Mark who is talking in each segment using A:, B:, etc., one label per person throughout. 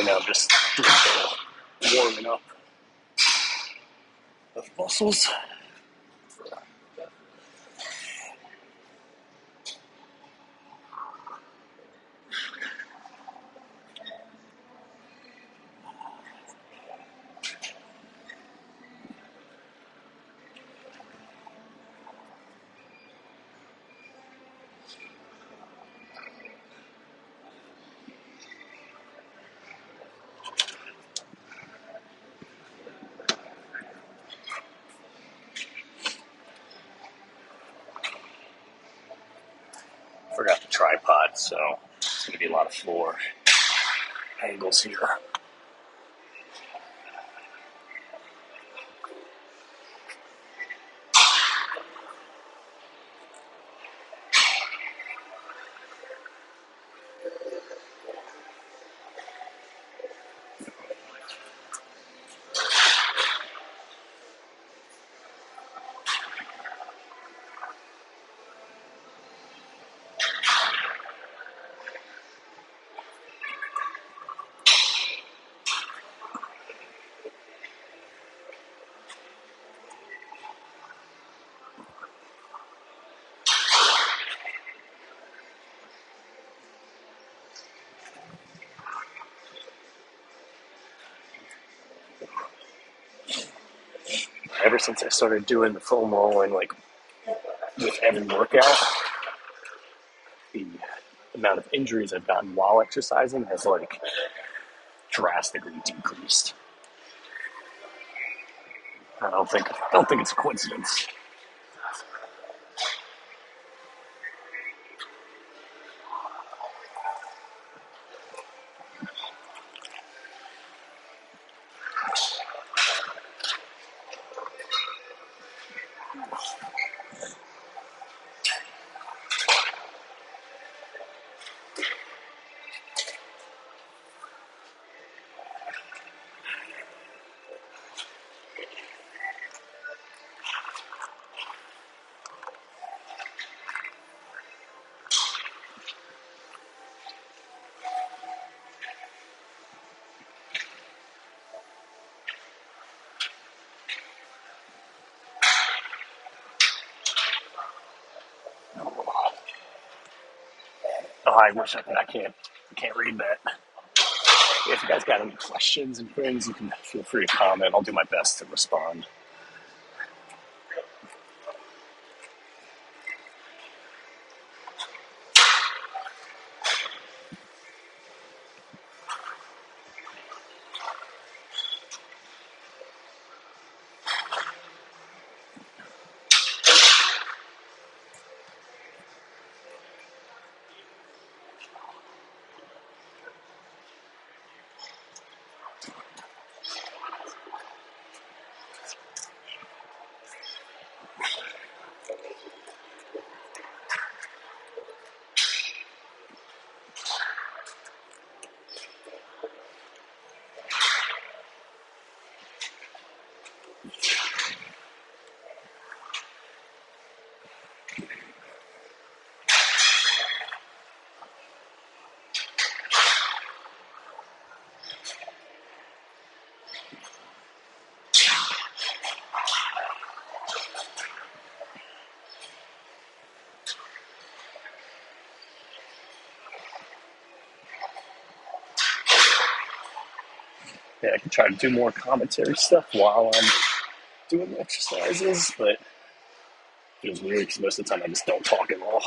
A: now, just warming up the muscles. Forgot the tripod, so it's going to be a lot of floor angles here. Ever since I started doing the foam rolling, like with every workout, the amount of injuries I've gotten while exercising has like drastically decreased. I don't think it's a coincidence. Oh, I wish I can't read that. If you guys got any questions and things, you can feel free to comment. I'll do my best to respond. Yeah, I can try to do more commentary stuff while I'm doing the exercises, but it feels weird because most of the time I just don't talk at all.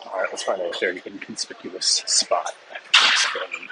A: All right, let's find a very inconspicuous spot. This phone.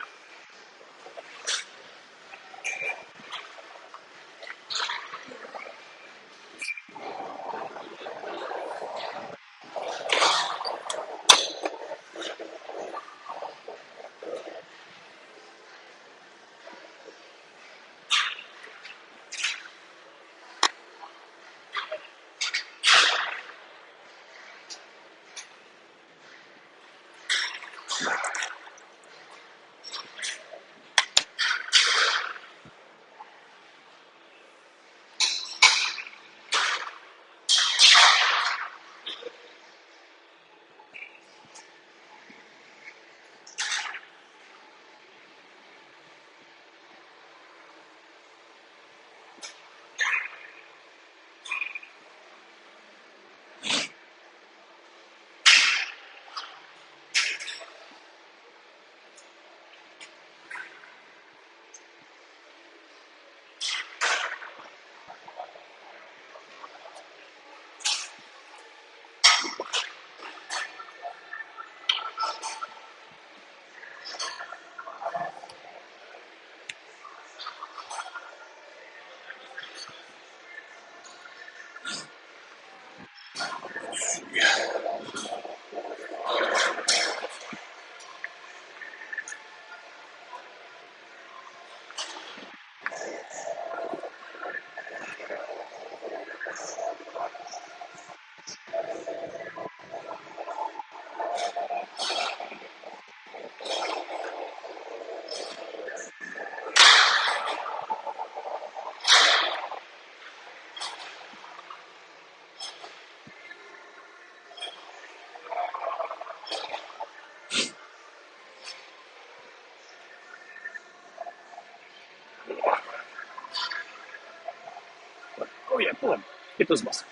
A: Oh yeah, pull him. Get those muscles.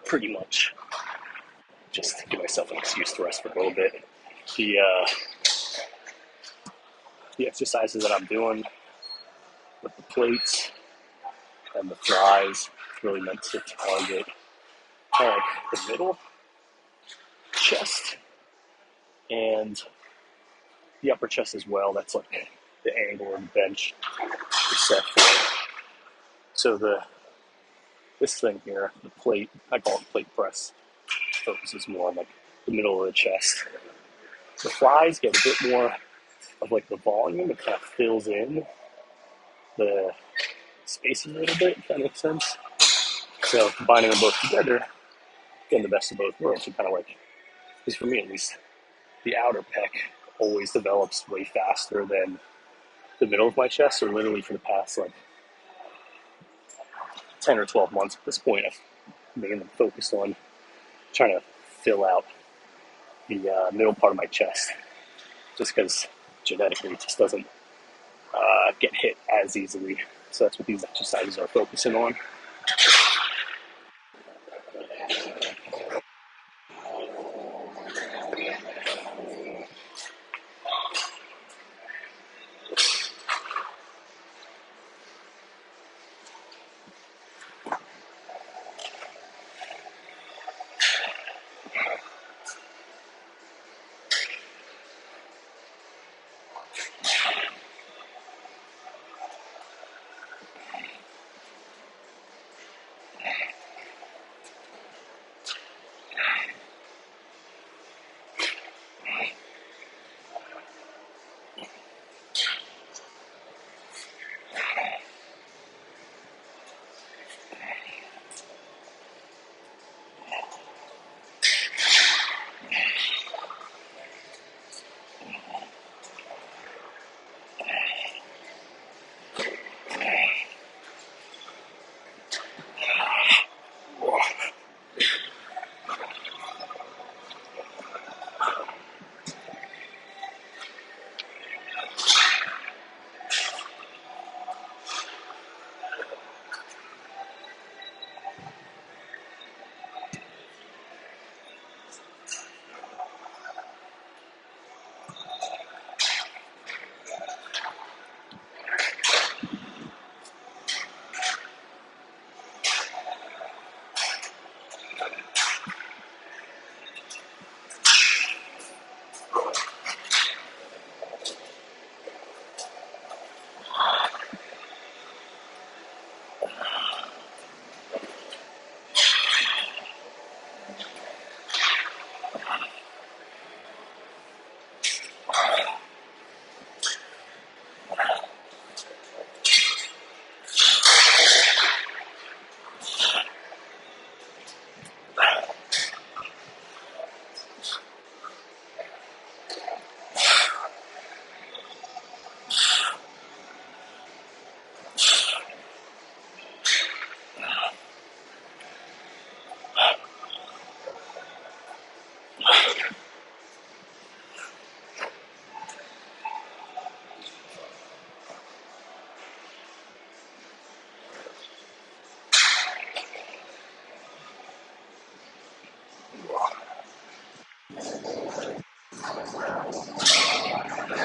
A: pretty much just to give myself an excuse to rest for a little bit. The the exercises that I'm doing with the plates and the flies really meant to target like the middle chest and the upper chest as well. That's like the angle of the bench is set for. So this thing here, the plate, I call it plate press, focuses more on like the middle of the chest. The flies get a bit more of like the volume. It kind of fills in the space a little bit, if that makes sense. So combining them both together, getting the best of both worlds. You kind of like, at least for me at least, the outer pec always develops way faster than the middle of my chest. So literally for the past like 10 or 12 months at this point, I've mainly focused on trying to fill out the middle part of my chest, just because genetically it just doesn't get hit as easily. So that's what these exercises are focusing on.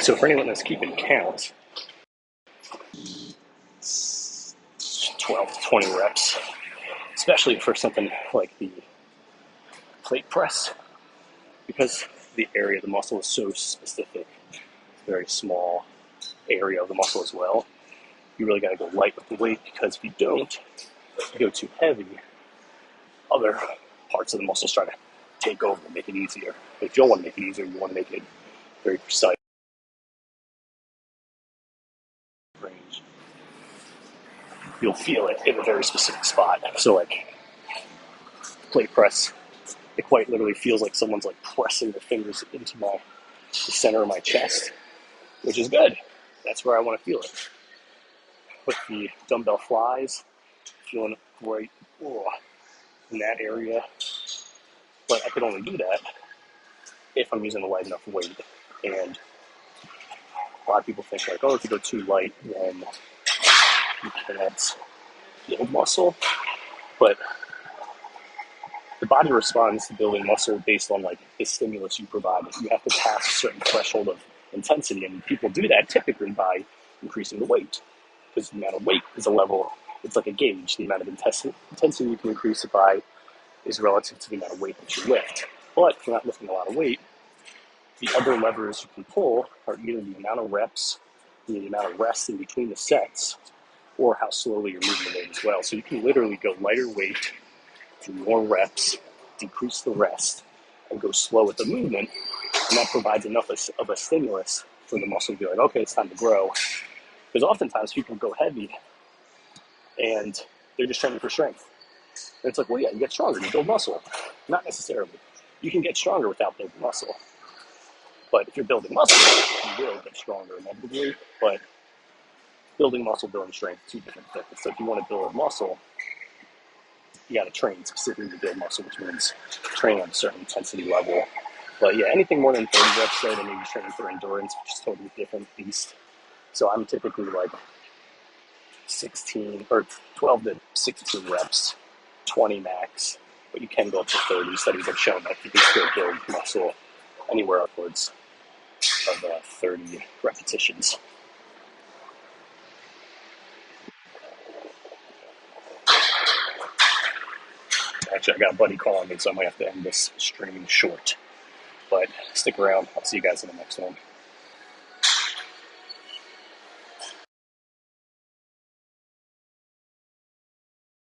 A: So for anyone that's keeping count, 12 to 20 reps, especially for something like the plate press, because the area of the muscle is so specific, it's a very small area of the muscle as well. You really got to go light with the weight, because if you don't, if you go too heavy, other parts of the muscles try to take over and make it easier. But if you don't want to make it easier, you want to make it very precise range. You'll feel it in a very specific spot. So like plate press, it quite literally feels like someone's like pressing their fingers into the center of my chest, which is good. That's where I want to feel it. With the dumbbell flies, feeling right in that area. But I could only do that if I'm using a light enough weight. And a lot of people think like, oh, if you go too light, then you can't build muscle. But the body responds to building muscle based on like the stimulus you provide. You have to pass a certain threshold of intensity, and people do that typically by increasing the weight, because the amount of weight is a level. It's like a gauge. The amount of intensity you can increase it by is relative to the amount of weight that you lift. But if you're not lifting a lot of weight, the other levers you can pull are either the amount of reps, the amount of rest in between the sets, or how slowly you're moving the weight as well. So you can literally go lighter weight, do more reps, decrease the rest, and go slow with the movement. And that provides enough of a stimulus for the muscle to be like, okay, it's time to grow. Because oftentimes people go heavy and they're just training for strength. And it's like, well, yeah, you get stronger, you build muscle. Not necessarily. You can get stronger without building muscle. But if you're building muscle, you will get stronger inevitably. But building muscle, building strength, two different things. So if you want to build muscle, you got to train specifically to build muscle, which means training on a certain intensity level. But yeah, anything more than 30 reps, so then you're training for endurance, which is totally different beast. So I'm typically like 16 or 12 to 16 reps, 20 max, but you can go up to 30. Studies have shown that you can still build muscle anywhere upwards of 30 repetitions. Actually, I got a buddy calling me, so I might have to end this stream short. But stick around. I'll see you guys in the next one.